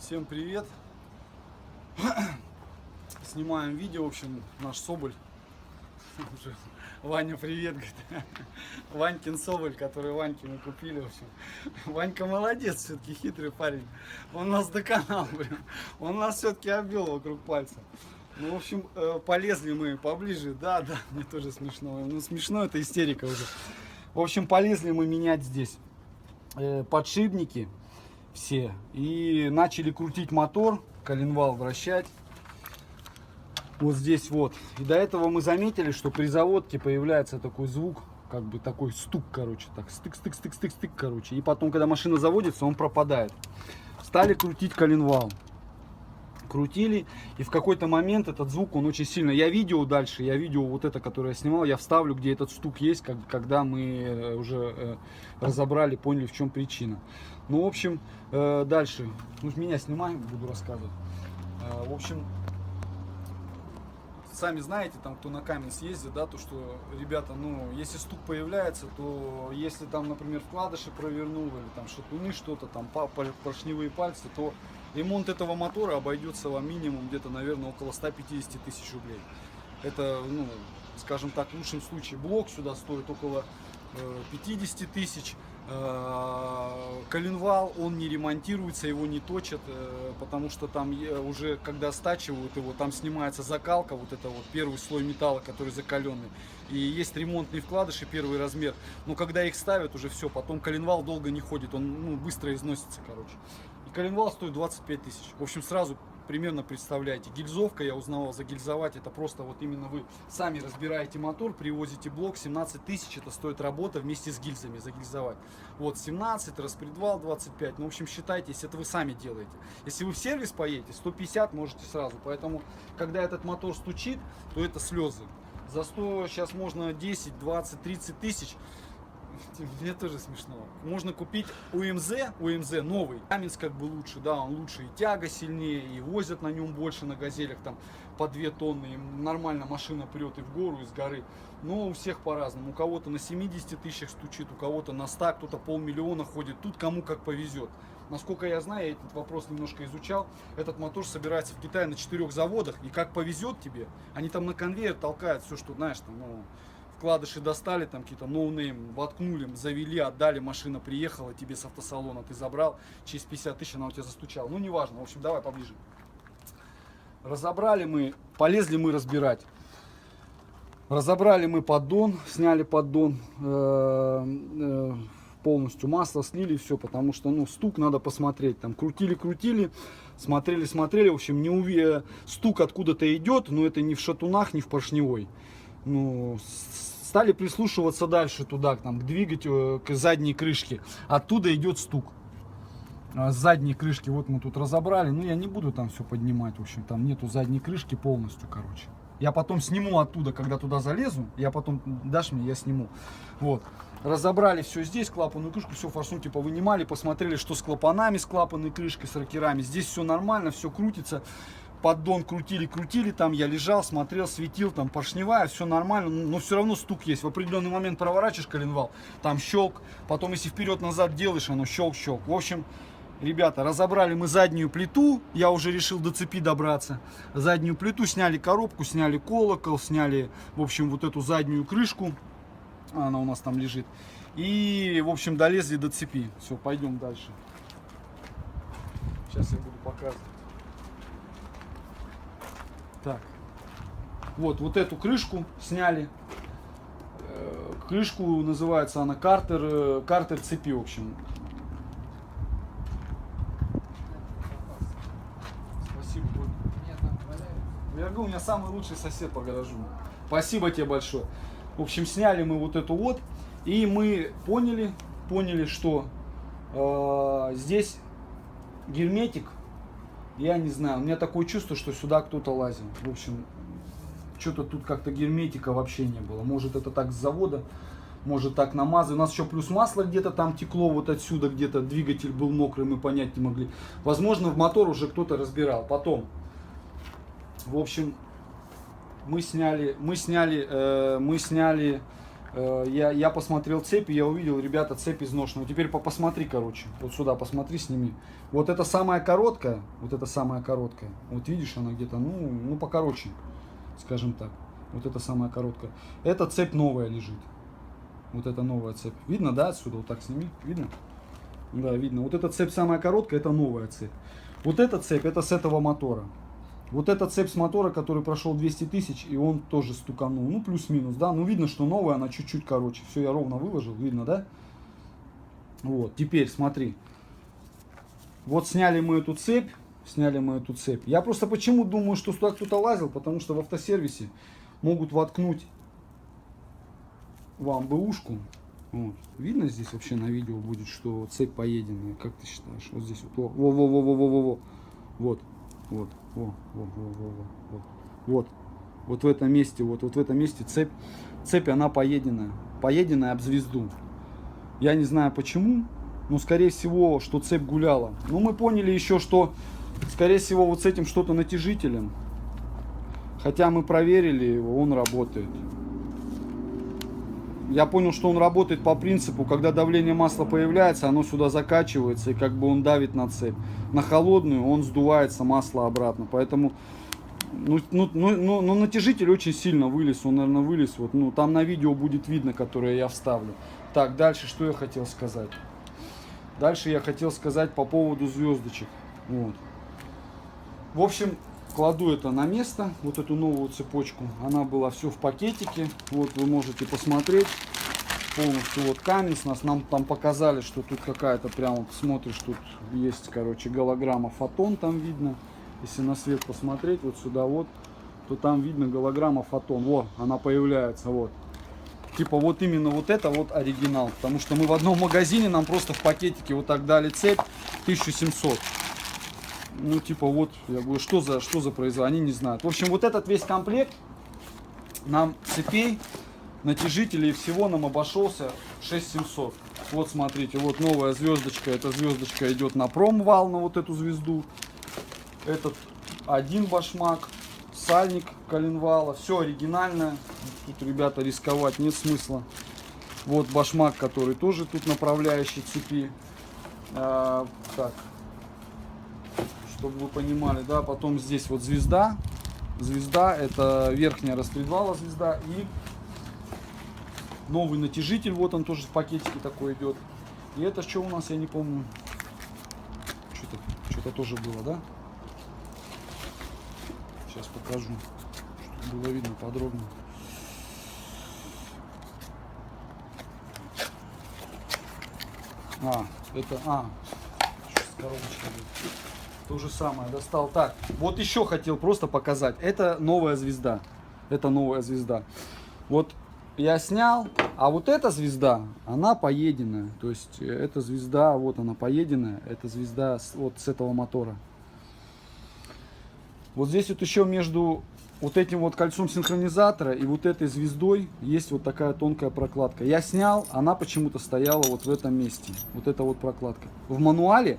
Всем привет! Снимаем видео, в общем, наш Соболь. Ваня, привет, говорит. Ванькин Соболь, который Ваньке мы купили, в общем. Ванька молодец, все-таки хитрый парень. Он нас доконал, блин. Он нас все-таки обвел вокруг пальца. Ну, в общем, полезли мы поближе. Да, мне тоже смешно. Ну, смешно, это истерика уже. В общем, полезли мы менять здесь подшипники все. И начали крутить мотор, коленвал вращать. Вот здесь вот. И до этого мы заметили, что при заводке появляется такой звук, как бы такой стук, короче, так стык, короче. И потом, когда машина заводится, он пропадает. Стали крутить коленвал. Крутили, и в какой-то момент этот звук, он очень сильно... Я видео вот это, которое я снимал, я вставлю, где этот стук есть, когда мы уже разобрали, поняли, в чем причина. Ну, в общем, дальше. Ну, меня снимай, буду рассказывать. В общем, сами знаете, там, кто на Каменс ездит, да, то, что, ребята, ну, если стук появляется, то если там, например, вкладыши провернул, или там шатуны, что-то там, поршневые пальцы, то ремонт этого мотора обойдется вам минимум где-то, наверное, около 150 тысяч рублей. Это, ну, скажем так, в лучшем случае блок сюда стоит около 50 тысяч. Коленвал, он не ремонтируется, его не точат, потому что там уже, когда стачивают его, там снимается закалка, вот это вот первый слой металла, который закаленный. И есть ремонтные вкладыши, первый размер. Но когда их ставят, уже все, потом коленвал долго не ходит, он быстро износится, короче. И коленвал стоит 25 тысяч. В общем, сразу примерно представляете. Гильзовка, я узнавал, загильзовать, это просто вот именно вы сами разбираете мотор, привозите блок, 17 тысяч, это стоит работа вместе с гильзами, загильзовать. Вот 17, распредвал 25, ну, в общем, считайте, если это вы сами делаете. Если вы в сервис поедете, 150 можете сразу, поэтому, когда этот мотор стучит, то это слезы. За 100 сейчас можно 10, 20, 30 тысяч. Мне тоже смешно. Можно купить УМЗ новый. Каменс как бы лучше, да, он лучше, и тяга сильнее, и возят на нем больше, на газелях там по 2 тонны. И нормально машина прет и в гору, и с горы. Но у всех по-разному. У кого-то на 70 тысячах стучит, у кого-то на 100, кто-то 500 000 ходит. Тут кому как повезет. Насколько я знаю, я этот вопрос немножко изучал. Этот мотор собирается в Китае на 4 заводах. И как повезет тебе, они там на конвейер толкают все, что, знаешь, там, ну, вкладыши достали, там какие-то ноунейм, воткнули, завели, отдали, машина приехала, тебе с автосалона ты забрал, через 50 тысяч она у тебя застучала. Ну, неважно, в общем, давай поближе. Разобрали мы, полезли мы разбирать. Разобрали мы поддон, сняли поддон, полностью масло слили, все, потому что, ну, стук надо посмотреть, там, крутили, смотрели, в общем, стук откуда-то идет, но это не в шатунах, не в поршневой. Ну, стали прислушиваться дальше туда, там, к двигателю, к задней крышке. Оттуда идет стук. С задней крышки, вот мы тут разобрали. Ну, я не буду там все поднимать, в общем, там нету задней крышки полностью, короче. Я потом сниму оттуда, когда туда залезу. Я потом, дашь мне, я сниму. Вот. Разобрали все здесь, клапанную крышку, все форсунки повынимали, посмотрели, что с клапанами, с клапанной крышкой, с рокерами. Здесь все нормально, все крутится. Поддон крутили, там я лежал, смотрел, светил, там поршневая, все нормально, но все равно стук есть. В определенный момент проворачиваешь коленвал, там щелк, потом если вперед-назад делаешь, оно щелк. В общем, ребята, разобрали мы заднюю плиту, я уже решил до цепи добраться. Заднюю плиту, сняли коробку, сняли колокол, сняли, в общем, вот эту заднюю крышку, она у нас там лежит. И, в общем, долезли до цепи. Все, пойдем дальше. Сейчас я буду показывать. Так, вот эту крышку сняли. Крышку называется она картер цепи, в общем. Спасибо. Я говорю, у меня самый лучший сосед по гаражу. Спасибо тебе большое. В общем, сняли мы вот эту вот, и мы поняли, что здесь герметик. Я не знаю, у меня такое чувство, что сюда кто-то лазил. В общем, что-то тут как-то герметика вообще не было. Может, это так с завода, может, так намазано. У нас еще плюс масло где-то там текло, вот отсюда где-то двигатель был мокрый, мы понять не могли. Возможно, в мотор уже кто-то разбирал. Потом, в общем, мы сняли Я посмотрел цепь, и я увидел, ребята, цепь изношенная. Теперь посмотри, короче, вот сюда посмотри, сними. Вот это самая короткая, вот это самая короткая. Вот видишь, она где-то, ну покороче, скажем так. Вот это самая короткая. Эта цепь новая лежит. Вот это новая цепь. Видно, да, отсюда? Вот так сними. Видно? Да, видно. Вот эта цепь самая короткая, это новая цепь. Вот эта цепь, это с этого мотора. Вот эта цепь с мотора, который прошел 200 тысяч, и он тоже стуканул. Ну, плюс-минус, да. Ну, видно, что новая, она чуть-чуть короче. Все, я ровно выложил, видно, да? Вот, теперь смотри. Вот сняли мы эту цепь. Сняли мы эту цепь. Я просто почему думаю, что сюда кто-то лазил? Потому что в автосервисе могут воткнуть вам бэушку. Вот. Видно здесь вообще на видео будет, что цепь поеденная. Как ты считаешь? Вот здесь вот. Во-во-во-во-во-во. Вот. Вот, вот, вот в этом месте, вот в этом месте цепь она поеденная об звезду. Я не знаю почему, но скорее всего, что цепь гуляла. Но мы поняли еще, что скорее всего вот с этим что-то натяжителем. Хотя мы проверили его, он работает. Я понял, что он работает по принципу, когда давление масла появляется, оно сюда закачивается, и как бы он давит на цепь. На холодную он сдувается масло обратно. Поэтому натяжитель очень сильно вылез, он, наверное, вылез. Вот, ну, там на видео будет видно, которое я вставлю. Так, дальше что я хотел сказать? Дальше я хотел сказать по поводу звездочек. Вот. В общем, кладу это на место, вот эту новую цепочку. Она была все в пакетике. Вот вы можете посмотреть. Полностью вот камень с нас. Нам там показали, что тут какая-то прям вот смотришь, тут есть, короче, голограмма фотон там видно. Если на свет посмотреть, вот сюда вот, то там видно голограмма фотон. Во, она появляется, вот. Типа вот именно вот это вот оригинал. Потому что мы в одном магазине, нам просто в пакетике вот так дали цепь 1700. Ну, типа, вот, я говорю, что за производство, они не знают. В общем, вот этот весь комплект нам цепей, натяжителей и всего нам обошелся 6700. Вот, смотрите, вот новая звездочка. Эта звездочка идет на промвал, на вот эту звезду. Этот один башмак, сальник коленвала. Все оригинальное. Тут, ребята, рисковать нет смысла. Вот башмак, который тоже тут направляющий цепи. Так. Чтобы вы понимали, да, потом здесь вот звезда, это верхняя распредвала звезда и новый натяжитель, вот он тоже в пакетике такой идет. И это что у нас, я не помню, что-то тоже было, да? Сейчас покажу, чтобы было видно подробно. Сейчас коробочка будет. То же самое достал. Так, вот еще хотел просто показать. Это новая звезда. Это новая звезда. Вот я снял, а вот эта звезда, она поеденная. То есть эта звезда, вот она поеденная. Это звезда вот с этого мотора. Вот здесь вот еще между вот этим вот кольцом синхронизатора и вот этой звездой есть вот такая тонкая прокладка. Я снял, она почему-то стояла вот в этом месте. Вот эта вот прокладка. В мануале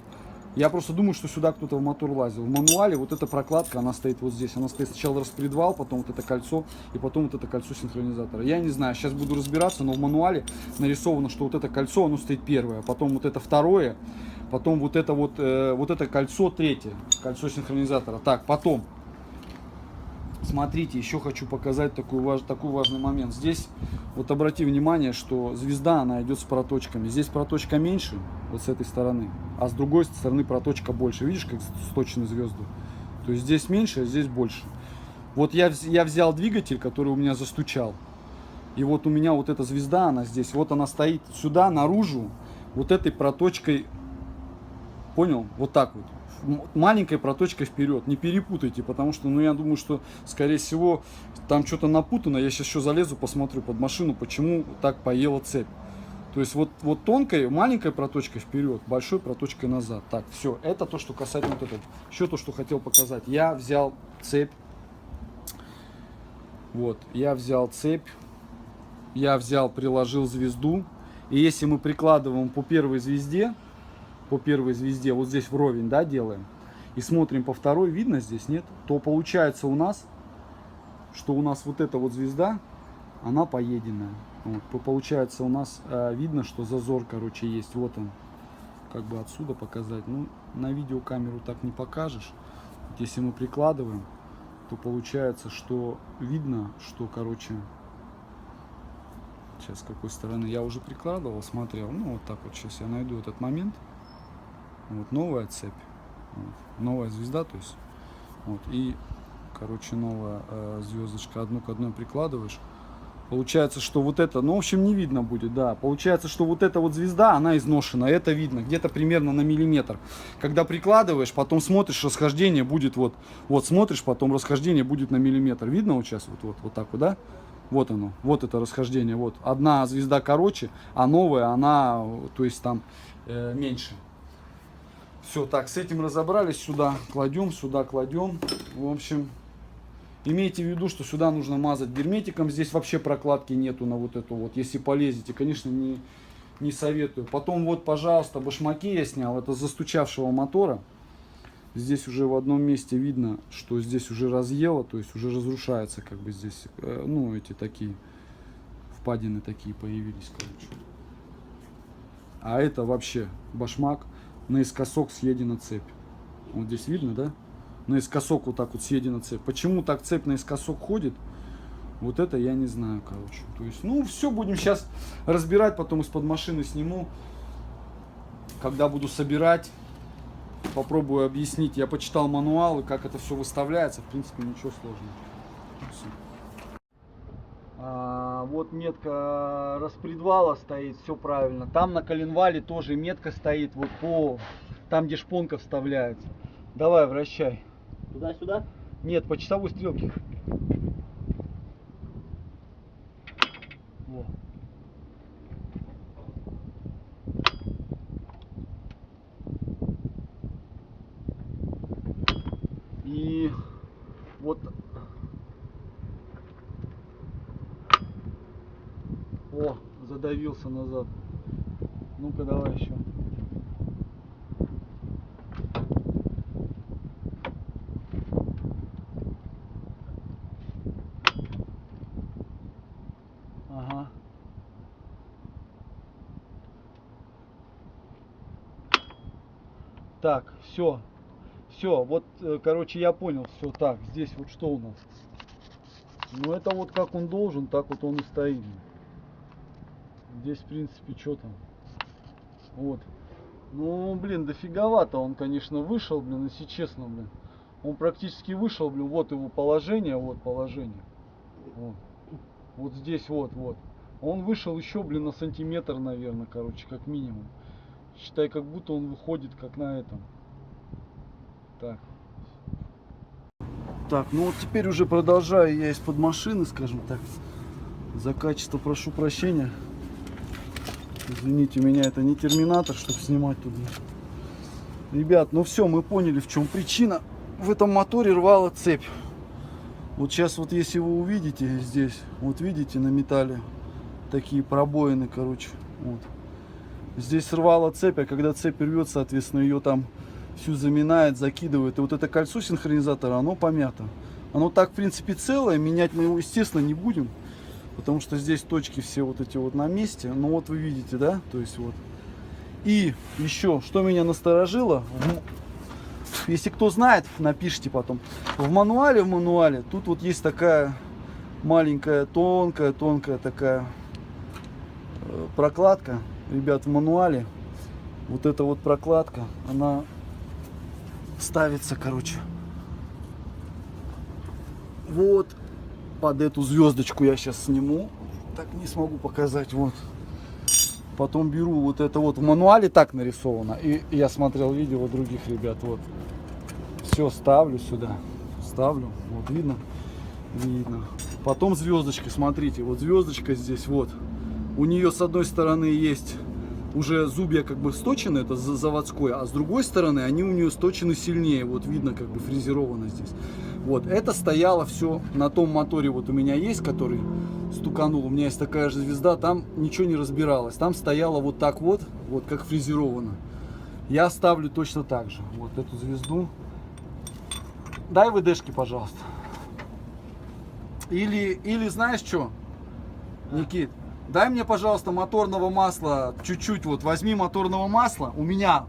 я просто думаю, что сюда кто-то в мотор лазил. В мануале вот эта прокладка, она стоит вот здесь. Она стоит сначала распредвал, потом вот это кольцо, и потом вот это кольцо синхронизатора. Я не знаю, сейчас буду разбираться, но в мануале нарисовано, что вот это кольцо, оно стоит первое, потом вот это второе, потом вот это вот это кольцо третье, кольцо синхронизатора. Так, потом, смотрите, еще хочу показать такой важный момент. Здесь, вот обрати внимание, что звезда, она идет с проточками. Здесь проточка меньше, вот с этой стороны, а с другой стороны проточка больше. Видишь, как сточены звезды? То есть здесь меньше, а здесь больше. Вот я взял двигатель, который у меня застучал. И вот у меня вот эта звезда, она здесь, вот она стоит сюда, наружу, вот этой проточкой, понял? Вот так вот. Маленькой проточкой вперед, не перепутайте, потому что, ну, я думаю, что, скорее всего, там что-то напутано. Я сейчас еще залезу, посмотрю под машину, почему так поела цепь. То есть вот тонкой, маленькой проточкой вперед, большой проточкой назад. Так, все, это то, что касательно вот этого. Еще то, что хотел показать. Я взял цепь, вот, я взял цепь, приложил звезду, и если мы прикладываем по первой звезде, вот здесь вровень, да, делаем, и смотрим по второй, видно здесь, нет, то получается у нас, что у нас вот эта вот звезда, она поеденная. Вот. Получается у нас видно, что зазор, короче, есть. Вот он. Как бы отсюда показать. Ну, на видеокамеру так не покажешь. Вот если мы прикладываем, то получается, что видно, что, короче, сейчас с какой стороны я уже прикладывал, смотрел. Ну, вот так вот сейчас я найду этот момент. Вот новая цепь. Вот. Новая звезда, то есть. Вот. И, короче, новая звездочка. Одну к одной прикладываешь. Получается, что вот это, ну, в общем, не видно будет, да. Получается, что вот эта вот звезда, она изношена. Это видно где-то примерно на миллиметр. Когда прикладываешь, потом смотришь, расхождение будет вот. Вот смотришь, потом расхождение будет на миллиметр. Видно вот сейчас? Вот так вот, да? Вот оно. Вот это расхождение. Вот. Одна звезда короче, а новая, она, то есть там меньше. Все, так, с этим разобрались. Сюда кладем, сюда кладем. В общем... Имейте в виду, что сюда нужно мазать герметиком. Здесь вообще прокладки нету на вот эту вот. Если полезете, конечно, не советую. Потом вот, пожалуйста, башмаки я снял. Это с застучавшего мотора. Здесь уже в одном месте видно, что здесь уже разъело. То есть уже разрушается как бы здесь. Ну, эти такие впадины такие появились, короче. А это вообще башмак наискосок съедена цепь. Вот здесь видно, да? Наискосок вот так вот съедена цепь. Почему так цепь наискосок ходит? Вот это я не знаю, короче. То есть, ну, все будем сейчас разбирать, потом из-под машины сниму. Когда буду собирать, попробую объяснить. Я почитал мануалы, как это все выставляется. В принципе, ничего сложного. Вот метка распредвала стоит, все правильно. Там на коленвале тоже метка стоит, вот по там, где шпонка вставляется. Давай, вращай. Туда-сюда? Нет, по часовой стрелке. Во. И вот. О, задавился назад. Ну-ка, давай еще. Ага. Так, все. Все, вот, короче, я понял, все так. Здесь вот что у нас? Ну, это вот как он должен, так вот он и стоит. Здесь, в принципе, что там? Вот. Ну, блин, дофиговато он, конечно, вышел, блин, если честно, блин. Он практически вышел, блин, вот его положение, вот положение. Вот, вот здесь, вот. Он вышел еще, блин, на сантиметр, наверное, короче, как минимум. Считай, как будто он выходит, как на этом. Так. Так, ну вот теперь уже продолжаю я из-под машины, скажем так. За качество прошу прощения. Извините, у меня это не терминатор, чтобы снимать тут. Ребят, ну все, мы поняли, в чем причина. В этом моторе рвала цепь. Вот сейчас вот если вы увидите здесь, вот видите на металле такие пробоины, короче. Вот. Здесь рвала цепь, а когда цепь рвет, соответственно, ее там всю заминает, закидывает. И вот это кольцо синхронизатора, оно помято. Оно так, в принципе, целое, менять мы его, естественно, не будем. Потому что здесь точки все вот эти вот на месте. Ну вот вы видите, да? То есть вот. И еще, что меня насторожило, если кто знает, напишите потом. В мануале, тут вот есть такая маленькая, тонкая такая прокладка. Ребят, в мануале вот эта вот прокладка, она ставится, короче, вот под эту звездочку. Я сейчас сниму, так не смогу показать, вот. Потом беру вот это вот, в мануале так нарисовано, и я смотрел видео других ребят, вот. Все ставлю сюда, ставлю, вот видно, Потом звездочка, смотрите, вот звездочка здесь, вот. У нее с одной стороны есть уже зубья как бы сточены, это заводской, а с другой стороны они у нее сточены сильнее, вот видно, как бы фрезеровано здесь. Вот, это стояло все на том моторе, вот у меня есть, который стуканул, у меня есть такая же звезда, там ничего не разбиралось, там стояло вот так вот, вот как фрезеровано. Я ставлю точно так же, вот эту звезду. Дай ВДшки, пожалуйста. Или знаешь что? Никит, дай мне, пожалуйста, моторного масла чуть-чуть. Вот возьми моторного масла. У меня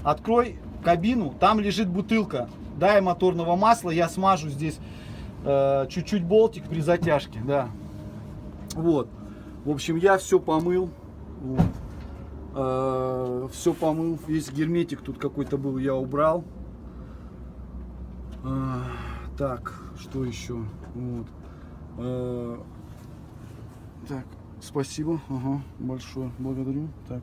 открой кабину, там лежит бутылка. Дай моторного масла, я смажу здесь чуть-чуть болтик при затяжке. Да. Вот. В общем, я все помыл. Вот. Все помыл. Весь герметик тут какой-то был, я убрал. Так, что еще? Вот. Так, спасибо, ага, большое, благодарю. Так,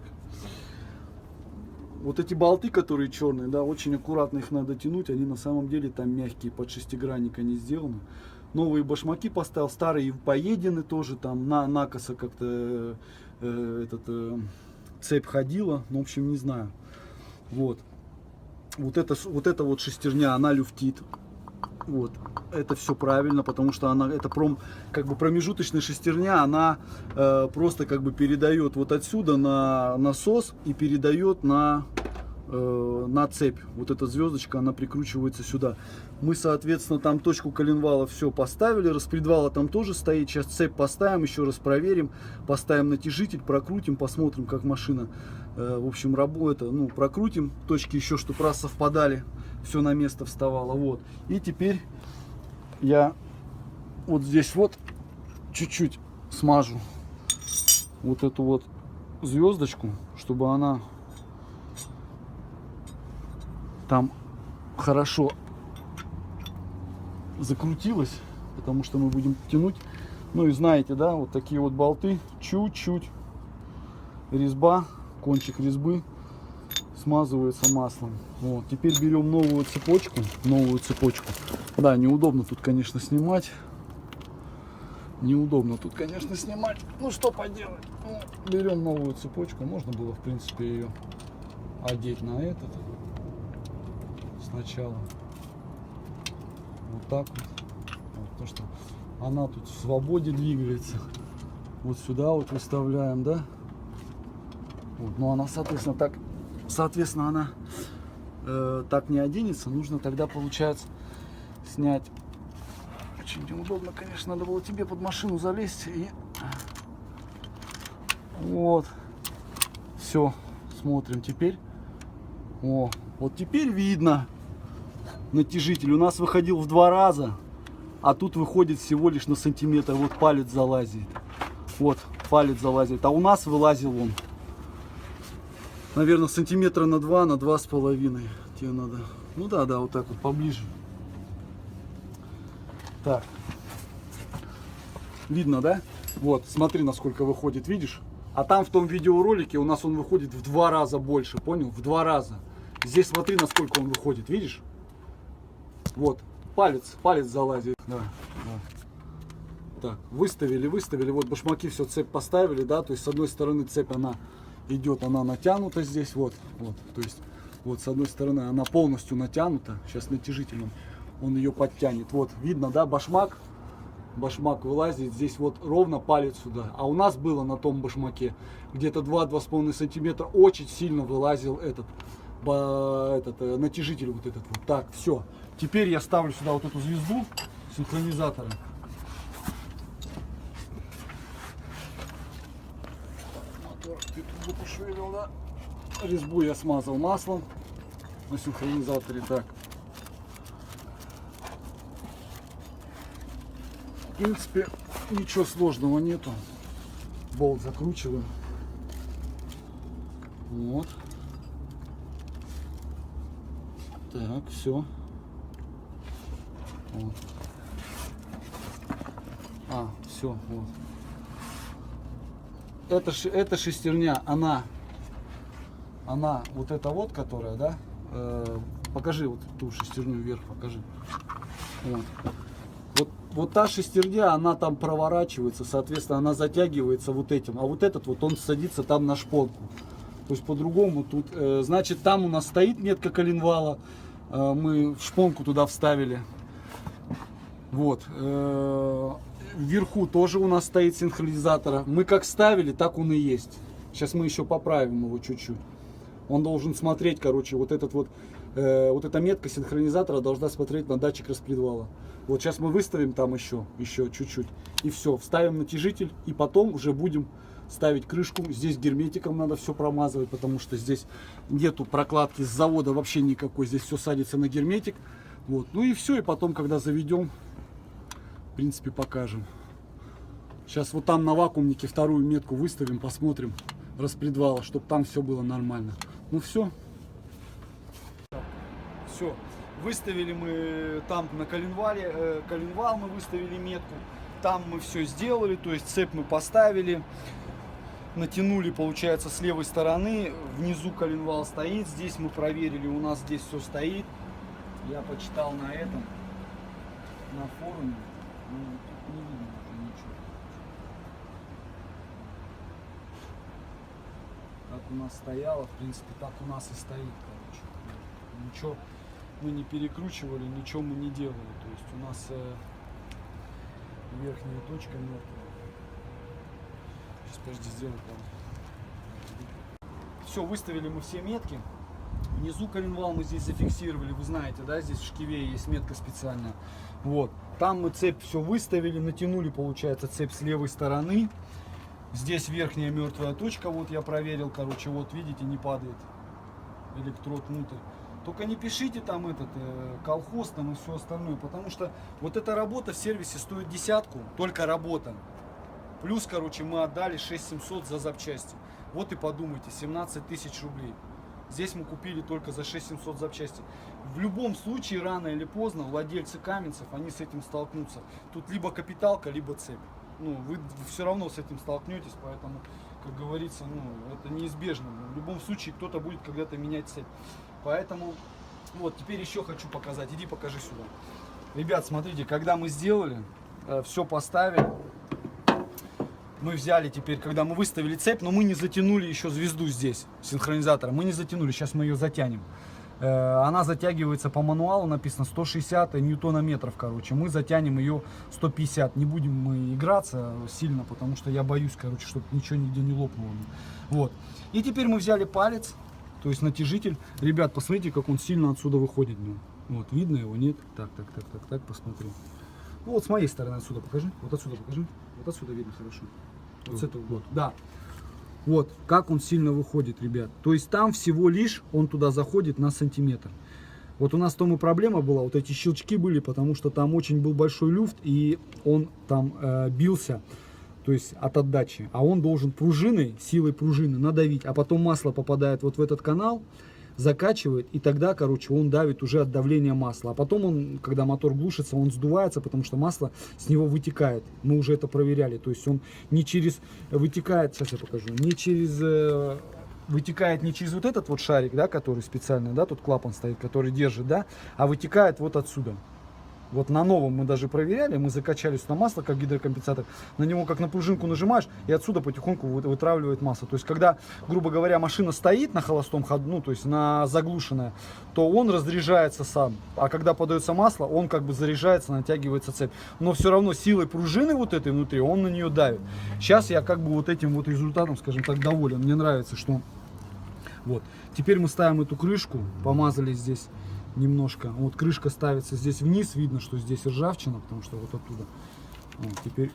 вот эти болты, которые черные, да, очень аккуратно их надо тянуть. Они на самом деле там мягкие, под шестигранник они сделаны. Новые башмаки поставил, старые поедены тоже, там накосо как-то цепь ходила, ну, в общем, не знаю. Вот эта вот шестерня, она люфтит. Вот, это все правильно, потому что она, это как бы промежуточная шестерня, она просто как бы передает вот отсюда на насос и передает на цепь. Вот эта звездочка, она прикручивается сюда. Мы, соответственно, там точку коленвала все поставили, распредвала там тоже стоит. Сейчас цепь поставим, еще раз проверим, поставим натяжитель, прокрутим, посмотрим, как машина, в общем, работает. Ну, прокрутим точки еще, чтобы раз совпадали, все на место вставало. Вот. И теперь я вот здесь вот чуть-чуть смажу вот эту вот звездочку, чтобы она там хорошо закрутилась, потому что мы будем тянуть. Ну и знаете, да, вот такие вот болты, чуть-чуть резьба, кончик резьбы смазывается маслом. Вот. Теперь берем новую цепочку. Да, неудобно тут, конечно, снимать. Ну что поделать? Ну, берем новую цепочку. Можно было, в принципе, ее одеть на этот сначала. Вот так вот. Потому что она тут в свободе двигается. Вот сюда вот выставляем, да? Вот. Но она, соответственно, она так не оденется. Нужно тогда, получается, снять. Очень неудобно, конечно, надо было тебе под машину залезть. И вот. Все, смотрим теперь. О, вот теперь видно. Натяжитель у нас выходил в 2 раза, а тут выходит всего лишь на сантиметр. Вот палец залазит. Вот палец залазит. А у нас вылазил он, наверное, сантиметра на 2, на 2,5. Тебе надо. Ну да, вот так вот поближе. Так. Видно, да? Вот, смотри, насколько выходит, видишь? А там в том видеоролике у нас он выходит в 2 раза больше, понял? В 2 раза. Здесь смотри, насколько он выходит, видишь? Вот, палец залазит. Да. Так, выставили. Вот башмаки, все, цепь поставили, да, то есть с одной стороны цепь, она идет, она натянута здесь, вот, то есть, вот с одной стороны она полностью натянута, сейчас натяжителем он ее подтянет. Вот, видно, да, башмак вылазит, здесь вот ровно палец сюда. А у нас было на том башмаке где-то 2-2,5 сантиметра, очень сильно вылазил этот натяжитель вот этот вот. Так, все. Теперь я ставлю сюда вот эту звезду синхронизатора. Мотор ты тут пошевелил, да? Резьбу я смазал маслом на синхронизаторе. Так. В принципе, ничего сложного нету. Болт закручиваем. Вот. Так, все. Вот. Все, вот. Эта шестерня, она вот эта вот, которая, да, покажи вот ту шестерню вверх, покажи. Вот та шестерня, она там проворачивается, соответственно, она затягивается вот этим, а вот этот вот он садится там на шпонку. То есть по-другому тут, значит, там у нас стоит метка коленвала, мы шпонку туда вставили. Вот. Вверху тоже у нас стоит синхронизатор. Мы как ставили, так он и есть. Сейчас мы еще поправим его чуть-чуть. Он должен смотреть, короче, вот этот вот вот эта метка синхронизатора должна смотреть на датчик распредвала. Вот сейчас мы выставим там еще чуть-чуть. И все, вставим натяжитель. И потом уже будем ставить крышку. Здесь герметиком надо все промазывать, потому что здесь нету прокладки с завода вообще никакой. Здесь все садится на герметик. Вот. Ну и все. И потом, когда заведем, в принципе, покажем. Сейчас вот там на вакуумнике вторую метку выставим, посмотрим распредвала, чтобы там все было нормально. Ну все. Все. Выставили мы там на коленвале, коленвал мы выставили метку. Там мы все сделали, то есть цепь мы поставили. Натянули, получается, с левой стороны. Внизу коленвал стоит. Здесь мы проверили, у нас здесь все стоит. Я почитал на этом, на форуме. Ну, тут не видно уже ничего. Так у нас стояло, в принципе, так у нас и стоит, короче. Ничего мы не перекручивали, ничего мы не делали. То есть у нас верхняя точка мертвая. Сейчас, подожди, сделаю там. Все, выставили мы все метки. Внизу коленвал мы здесь зафиксировали, вы знаете, да, здесь в шкиве есть метка специальная. Вот, там мы цепь все выставили, натянули, получается, цепь с левой стороны. Здесь верхняя мертвая точка, вот я проверил, короче, вот видите, не падает электрод внутрь. Только не пишите там этот колхоз там и все остальное, потому что вот эта работа в сервисе стоит десятку, только работа. Плюс, короче, мы отдали 6700 за запчасти. Вот и подумайте, 17 тысяч рублей. Здесь мы купили только за 6700 запчасти. В любом случае, рано или поздно, владельцы каменцев, они с этим столкнутся. Тут либо капиталка, либо цепь. Ну, вы все равно с этим столкнетесь, поэтому, как говорится, ну, это неизбежно. В любом случае, кто-то будет когда-то менять цепь. Поэтому, вот, теперь еще хочу показать. Иди покажи сюда. Ребят, смотрите, когда мы сделали, все поставили, мы взяли теперь, когда мы выставили цепь, но мы не затянули еще звезду здесь, синхронизатора. Мы не затянули, сейчас мы ее затянем. Она затягивается по мануалу, написано 160 ньютонометров, короче. Мы затянем ее 150. Не будем мы играться сильно, потому что я боюсь, короче, чтобы ничего нигде не лопнуло. Вот. И теперь мы взяли палец, то есть натяжитель. Ребят, посмотрите, как он сильно отсюда выходит. Вот, видно его, нет? Так, посмотри. Ну, вот с моей стороны отсюда покажи. Вот отсюда покажи. Вот отсюда видно хорошо. Вот с этого вот. Да. Вот, как он сильно выходит, ребят. То есть там всего лишь он туда заходит на сантиметр. Вот у нас в том и проблема была, вот эти щелчки были, потому что там очень был большой люфт, и он там бился, то есть от отдачи. А он должен пружиной, силой пружины надавить, а потом масло попадает вот в этот канал, закачивает, и тогда, короче, он давит уже от давления масла. А потом он, когда мотор глушится, он сдувается, потому что масло с него вытекает. Мы уже это проверяли. То есть он не через вытекает, сейчас я покажу, не через вытекает не через вот этот вот шарик, да, который специально, да, тут клапан стоит, который держит, да, а вытекает вот отсюда. Вот на новом мы даже проверяли, мы закачали сюда масло, как гидрокомпенсатор, на него как на пружинку нажимаешь, и отсюда потихоньку вытравливает масло. То есть, когда, грубо говоря, машина стоит на холостом ходу, ну, то есть на заглушенная, то он разряжается сам. А когда подается масло, он как бы заряжается, натягивается цепь. Но все равно силой пружины вот этой внутри, он на нее давит. Сейчас я как бы вот этим вот результатом, скажем так, доволен. Мне нравится, что... Вот. Теперь мы ставим эту крышку, помазали здесь немножко. Вот крышка ставится здесь вниз, видно, что здесь ржавчина, потому что вот оттуда. Вот, теперь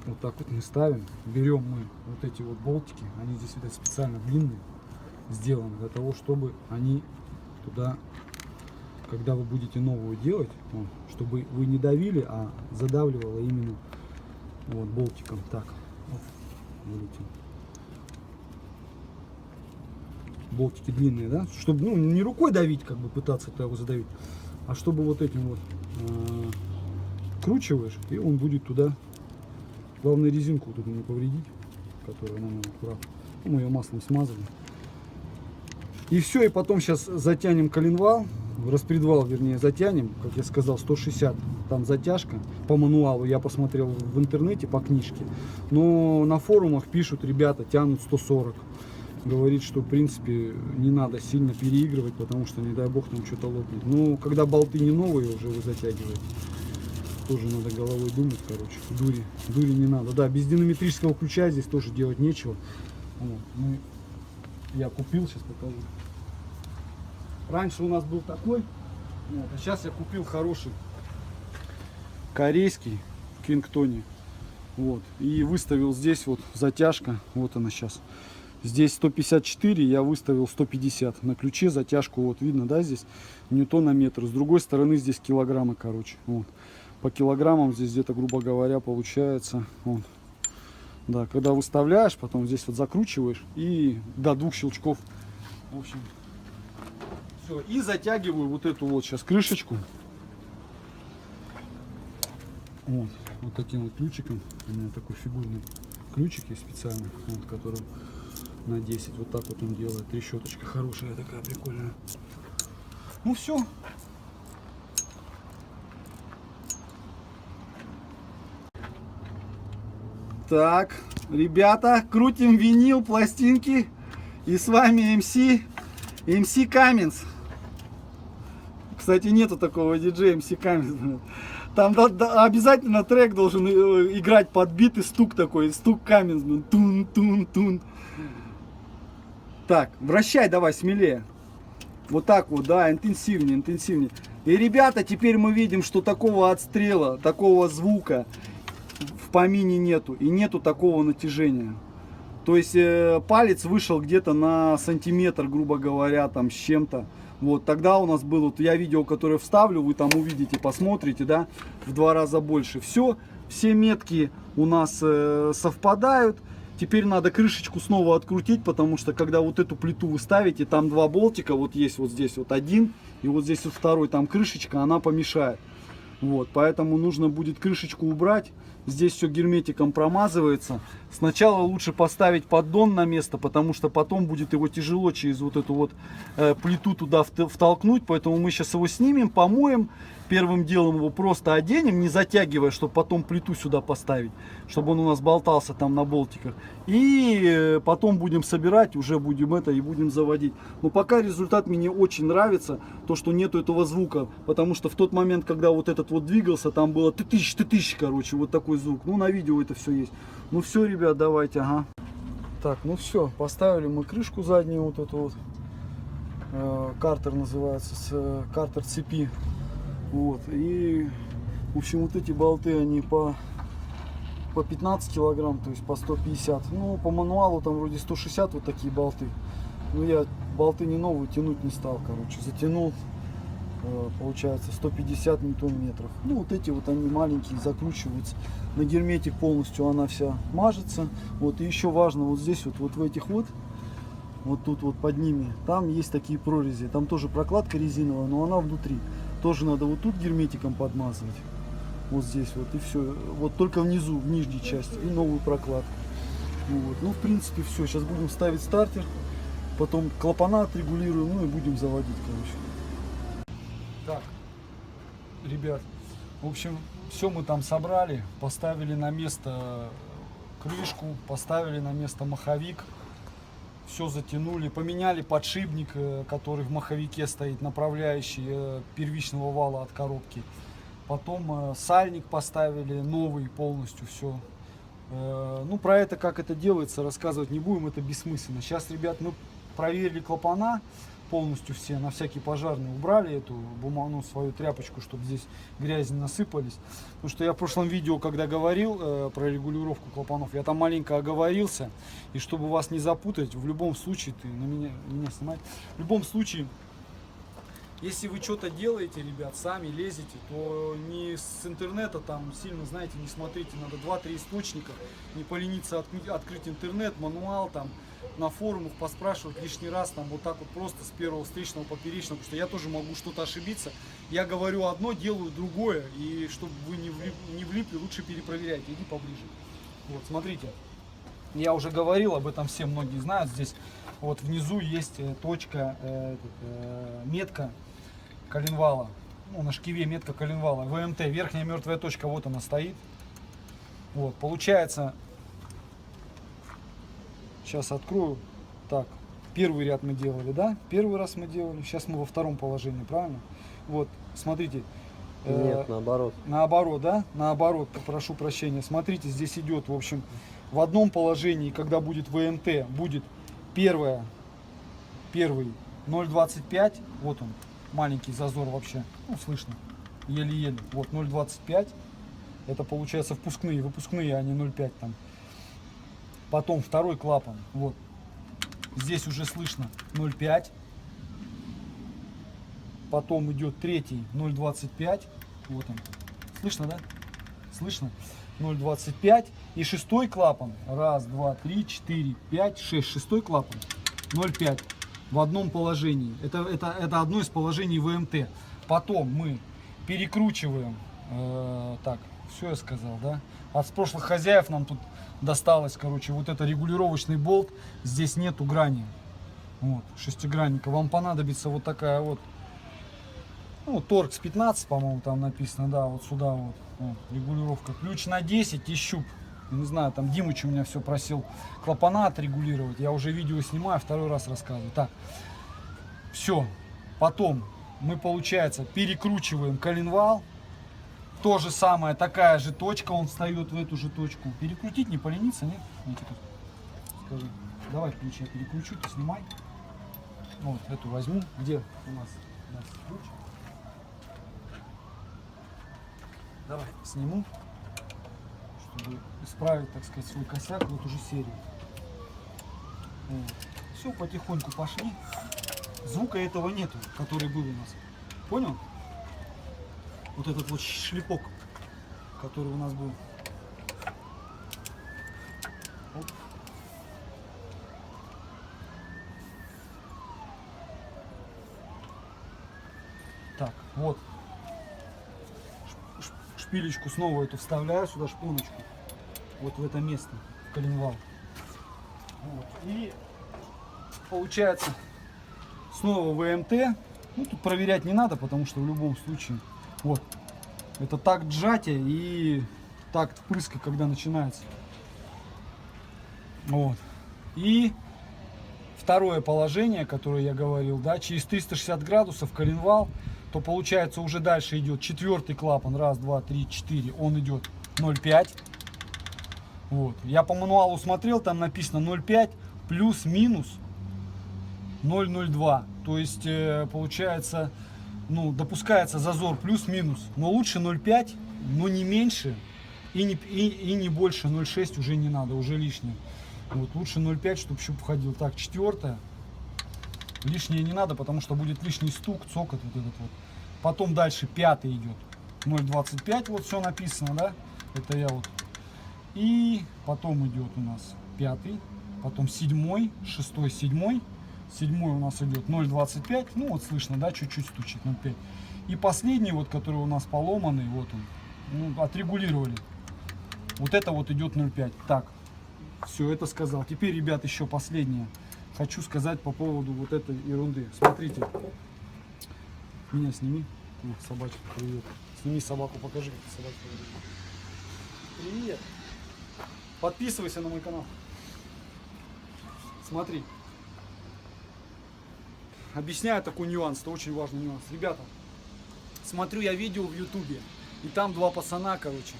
вот так вот мы ставим, берем мы вот эти вот болтики, они здесь, видать, специально длинные, сделаны для того, чтобы они туда, когда вы будете новую делать, вот, чтобы вы не давили, а задавливало именно вот болтиком. Так, вот, вылетел. Болтики длинные, да, чтобы, ну, не рукой давить, как бы пытаться его задавить, а чтобы вот этим вот кручиваешь, и он будет туда, главное резинку тут не повредить, которая нам аккуратно, мы ее маслом смазали, и все, и потом сейчас затянем коленвал, распредвал, вернее, затянем, как я сказал, 160, там затяжка по мануалу, я посмотрел в интернете по книжке, но на форумах пишут, ребята тянут 140. Говорит, что в принципе не надо сильно переигрывать, потому что не дай бог там что-то лопнет. Но когда болты не новые уже вы затягиваете, тоже надо головой думать, короче. Дури не надо. Да, без динамометрического ключа здесь тоже делать нечего. Вот. Ну, я купил, сейчас покажу. Раньше у нас был такой, вот, а сейчас я купил хороший корейский Кингтони. Вот, и выставил здесь вот затяжка, вот она сейчас. Здесь 154, я выставил 150. На ключе затяжку, вот видно, да, здесь ньютон на метр. С другой стороны здесь килограммы, короче. Вот. По килограммам здесь где-то, грубо говоря, получается. Вот. Да, когда выставляешь, потом здесь вот закручиваешь и до 2 щелчков. В общем, все. И затягиваю вот эту вот сейчас крышечку. Вот таким вот ключиком. У меня такой фигурный ключик есть специальный, вот, который на 10. Вот так вот он делает. Трещоточка хорошая такая, прикольная. Ну все. Так, ребята, крутим винил, пластинки. И с вами MC Каменс. Кстати, нету такого диджея MC Каменс. Там обязательно трек должен играть под бит и стук такой, стук Каменс. Тун-тун-тун. Так, вращай давай смелее. Вот так вот, да, интенсивнее, интенсивнее. И, ребята, теперь мы видим, что такого отстрела, такого звука в помине нету. И нету такого натяжения. То есть палец вышел где-то на сантиметр, грубо говоря, там с чем-то. Вот, тогда у нас было, вот я видео, которое вставлю, вы там увидите, посмотрите, да, в 2 раза больше. Все метки у нас совпадают. Теперь надо крышечку снова открутить, потому что когда вот эту плиту вы ставите, там 2 болтика, вот есть вот здесь вот один, и вот здесь вот второй, там крышечка, она помешает. Вот, поэтому нужно будет крышечку убрать. Здесь все герметиком промазывается. Сначала лучше поставить поддон на место, потому что потом будет его тяжело через вот эту вот плиту туда втолкнуть. Поэтому мы сейчас его снимем, помоем. Первым делом его просто оденем, не затягивая, чтобы потом плиту сюда поставить, чтобы он у нас болтался там на болтиках. И потом будем собирать, уже будем это и будем заводить. Но пока результат мне очень нравится, то что нету этого звука, потому что в тот момент, когда вот этот вот двигался, там было ты-тыщ, короче, вот такой звук. Ну, на видео это все есть. Ну все, ребят, давайте, ага. Так, ну все, поставили мы крышку заднюю, вот эту вот. Картер называется, картер цепи. Вот, и, в общем, вот эти болты, они по 15 килограмм, то есть по 150. Ну, по мануалу там вроде 160 вот такие болты. Но я болты не новые тянуть не стал, короче. Затянул, получается, 150 ньютон-метров. Ну, вот эти вот, они маленькие, закручиваются. На герметик полностью она вся мажется. Вот, и еще важно, вот здесь вот в этих вот тут вот под ними, там есть такие прорези. Там тоже прокладка резиновая, но она внутри. Тоже надо вот тут герметиком подмазывать. Вот здесь вот, и все. Вот только внизу, в нижней части. И новую прокладку. Вот. Ну, в принципе, все. Сейчас будем ставить стартер. Потом клапана отрегулируем. Ну и будем заводить, короче. Так, ребят. В общем, все мы там собрали. Поставили на место крышку. Поставили на место маховик. Все затянули, поменяли подшипник, который в маховике стоит, направляющий первичного вала от коробки. Потом сальник поставили, новый полностью, все. Ну, про это, как это делается, рассказывать не будем, это бессмысленно. Сейчас, ребят, мы проверили клапана полностью все, на всякий пожарный убрали эту бумагу, свою тряпочку, чтобы здесь грязи не насыпались. Потому что я в прошлом видео, когда говорил про регулировку клапанов, я там маленько оговорился. И чтобы вас не запутать, в любом случае, ты на меня снимай, в любом случае, если вы что-то делаете, ребят, сами лезете, то не с интернета там сильно, знаете, не смотрите, надо 2-3 источника, не полениться открыть интернет, мануал там, на форумах поспрашивать лишний раз, там вот так вот просто с первого встречного поперечного, потому что я тоже могу что-то ошибиться. Я говорю одно, делаю другое, и чтобы вы не влипли, лучше перепроверяйте, иди поближе. Вот, смотрите, я уже говорил об этом, все многие знают, здесь вот внизу есть точка, метка коленвала, ну, на шкиве метка коленвала, ВМТ, верхняя мертвая точка, вот она стоит. Вот, получается, сейчас открою. Так, первый ряд мы делали, да? Первый раз мы делали. Сейчас мы во втором положении, правильно? Вот, смотрите. Нет, наоборот. Наоборот, да? Наоборот, прошу прощения. Смотрите, здесь идет, в общем, в одном положении, когда будет ВМТ, будет первый 0,25, вот он, маленький зазор вообще, ну, слышно, еле-еле, вот 0,25, это получается выпускные, а не 0,5 там. Потом второй клапан, вот, здесь уже слышно 0,5, потом идет третий 0,25, вот он, слышно, да? Слышно? 0,25 и шестой клапан, раз, два, три, четыре, пять, шесть, шестой клапан 0,5 в одном положении, это одно из положений ВМТ. Потом мы перекручиваем, так, все я сказал, да? От прошлых хозяев нам тут досталось, короче, вот это регулировочный болт, здесь нету грани, вот, шестигранника, вам понадобится вот такая вот, ну, торкс 15, по-моему, там написано, да, вот сюда вот, регулировка, ключ на 10 и щуп, не знаю, там Димыч у меня все просил клапана отрегулировать, я уже видео снимаю, второй раз рассказываю. Так, все, потом мы, получается, перекручиваем коленвал, то же самое, такая же точка, он встает в эту же точку, перекрутить не полениться, нет? Никита, скажи, давай ключ я перекручу, ты снимай, вот эту возьму, где у нас ключ? Давай сниму, чтобы исправить, так сказать, свой косяк в эту же серию. Вот. Все, потихоньку пошли. Звука этого нету, который был у нас. Понял? Вот этот вот шлепок, который у нас был. Оп. Так, вот. Шпилечку снова эту вставляю сюда, шпоночку, вот в это место, в коленвал. Вот. И получается снова ВМТ. Ну, тут проверять не надо, потому что в любом случае, вот, это такт сжатия и такт впрыска, когда начинается. Вот. И второе положение, которое я говорил, да, через 360 градусов коленвал, то получается уже дальше идет четвертый клапан, раз, два, три, четыре, он идет 0,5. Вот. Я по мануалу смотрел, там написано 0,5 плюс-минус 0,02. То есть получается, ну, допускается зазор плюс-минус, но лучше 0,5, но не меньше и не больше 0,6 уже не надо, уже лишнее. Вот, лучше 0,5, чтобы щуп входил. Так, четвертое. Лишнее не надо, потому что будет лишний стук, цокот вот этот вот. Потом дальше пятый идет 0,25, вот все написано, да, это я вот. И потом идет у нас пятый, потом седьмой, шестой, седьмой. Седьмой у нас идет 0,25, ну вот слышно, да, чуть-чуть стучит, 0,5. И последний вот, который у нас поломанный, вот он, ну, отрегулировали. Вот это вот идет 0,5. Так, все, это сказал. Теперь, ребят, еще последнее. Хочу сказать по поводу вот этой ерунды. Смотрите. Меня сними. О, собачка, привет. Сними собаку, покажи, как собака выглядит. Привет. Подписывайся на мой канал. Смотри. Объясняю такой нюанс, это очень важный нюанс. Ребята, смотрю я видео в ютубе, и там два пацана, короче,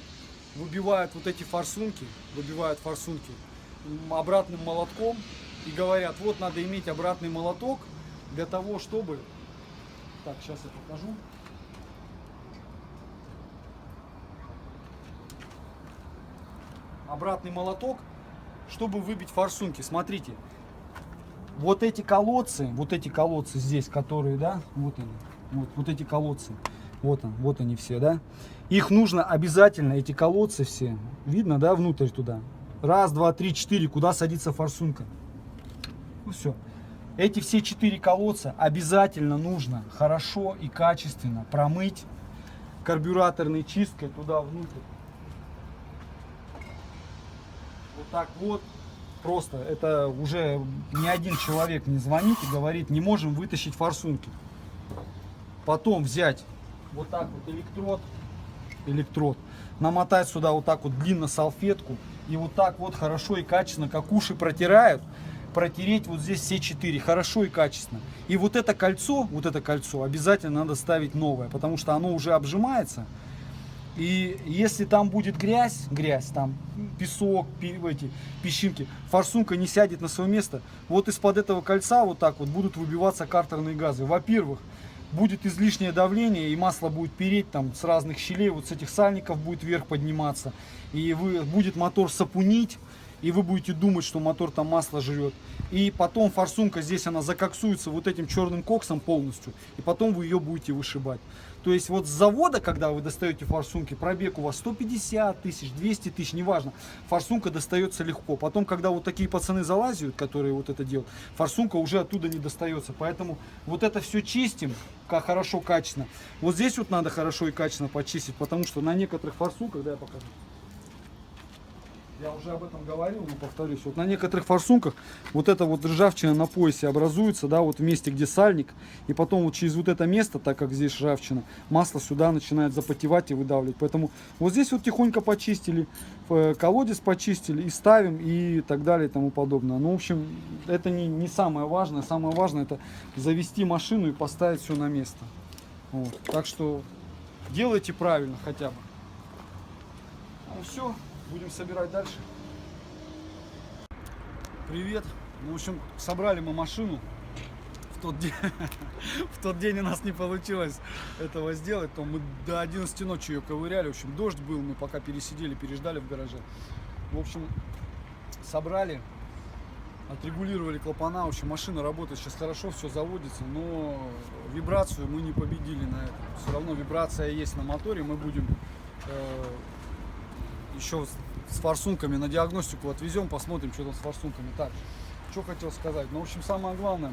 выбивают вот эти форсунки, обратным молотком. И говорят, вот надо иметь обратный молоток для того, чтобы... Так, сейчас я покажу. Обратный молоток, чтобы выбить форсунки. Смотрите, вот эти колодцы здесь, которые, да, вот они, вот эти колодцы, вот они все, да. Их нужно обязательно, эти колодцы все, видно, да, внутрь туда. Раз, два, три, четыре, куда садится форсунка. Ну все. Эти все 4 колодца обязательно нужно хорошо и качественно промыть карбюраторной чисткой туда внутрь. Вот так вот. Просто это уже ни один человек не звонит и говорит, не можем вытащить форсунки. Потом взять вот так вот электрод, намотать сюда вот так вот длинно салфетку и вот так вот хорошо и качественно, как уши протирают, протереть вот здесь все 4 хорошо и качественно. И вот это кольцо обязательно надо ставить новое, потому что оно уже обжимается. И если там будет грязь, там песок, эти песчинки, форсунка не сядет на свое место. Вот из-под этого кольца вот так вот будут выбиваться картерные газы. Во-первых, будет излишнее давление, и масло будет переть там с разных щелей, вот с этих сальников будет вверх подниматься. И будет мотор сапунить, и вы будете думать, что мотор там масло жрет. И потом форсунка здесь, она закоксуется вот этим черным коксом полностью, и потом вы ее будете вышибать. То есть вот с завода, когда вы достаете форсунки, пробег у вас 150 тысяч, 200 тысяч, неважно, форсунка достается легко. Потом, когда вот такие пацаны залазят, которые вот это делают, форсунка уже оттуда не достается. Поэтому вот это все чистим, как хорошо, качественно. Вот здесь вот надо хорошо и качественно почистить, потому что на некоторых форсунках, да, я покажу. Я уже об этом говорил, но повторюсь. Вот на некоторых форсунках вот эта вот ржавчина на поясе образуется, да, вот в месте, где сальник. И потом вот через вот это место, так как здесь ржавчина, масло сюда начинает запотевать и выдавливать. Поэтому вот здесь вот тихонько почистили, колодец почистили и ставим и так далее и тому подобное. Ну, в общем, это не самое важное. Самое важное — это завести машину и поставить все на место. Вот. Так что делайте правильно хотя бы. Ну все. Будем собирать дальше. Привет. Ну, в общем, собрали мы машину. В тот день у нас не получилось этого сделать. То мы до 11 ночи ее ковыряли. В общем, дождь был, мы пока пересидели, переждали в гараже. В общем, собрали, отрегулировали клапана. В общем, машина работает сейчас хорошо, все заводится. Но вибрацию мы не победили на этом. Все равно вибрация есть на моторе. Мы будем... еще с форсунками на диагностику отвезем, посмотрим, что там с форсунками. Так, что хотел сказать. Ну, в общем, самое главное,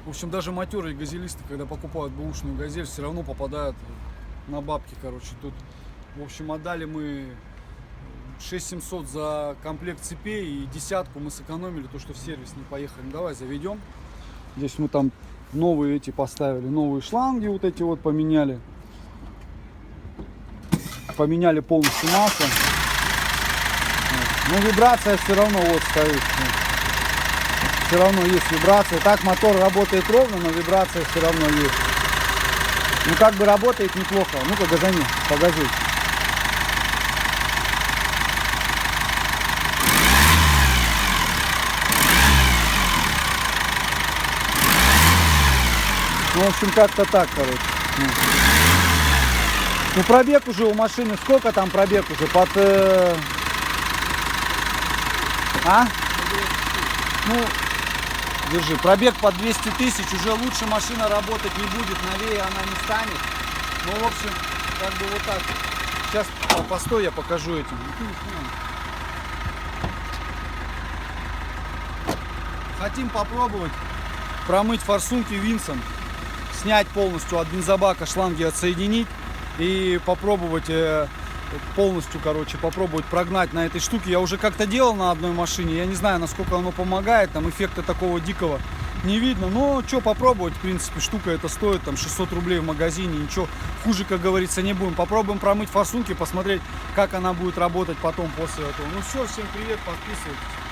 в общем, даже матерые газелисты, когда покупают бэушную газель, все равно попадают на бабки, короче. Тут, в общем, отдали мы 6700 за комплект цепей, и десятку мы сэкономили, то, что в сервис не поехали. Ну, давай заведем. Здесь мы там новые эти поставили, новые шланги вот эти вот поменяли. Поменяли полностью масло. Но вибрация все равно вот стоит. Все равно есть вибрация. Так мотор работает ровно, но вибрация все равно есть. Ну как бы работает неплохо. Ну-ка газани, погазуй. Ну, в общем, как-то так, короче. Ну, пробег уже у машины, сколько там пробег уже? Под... Ну, держи, пробег под 200 тысяч, уже лучше машина работать не будет, новее она не станет. Ну, в общем, как бы вот так. Сейчас, постой, я покажу этим. Хотим попробовать промыть форсунки винсом, снять полностью от бензобака шланги, отсоединить. И попробовать полностью, короче, попробовать прогнать на этой штуке. Я уже как-то делал на одной машине. Я не знаю, насколько оно помогает. Там эффекта такого дикого не видно. Но что попробовать, в принципе, штука это стоит там 600 рублей в магазине. Ничего хуже, как говорится, не будем. Попробуем промыть форсунки, посмотреть, как она будет работать потом после этого. Ну все, всем привет, подписывайтесь.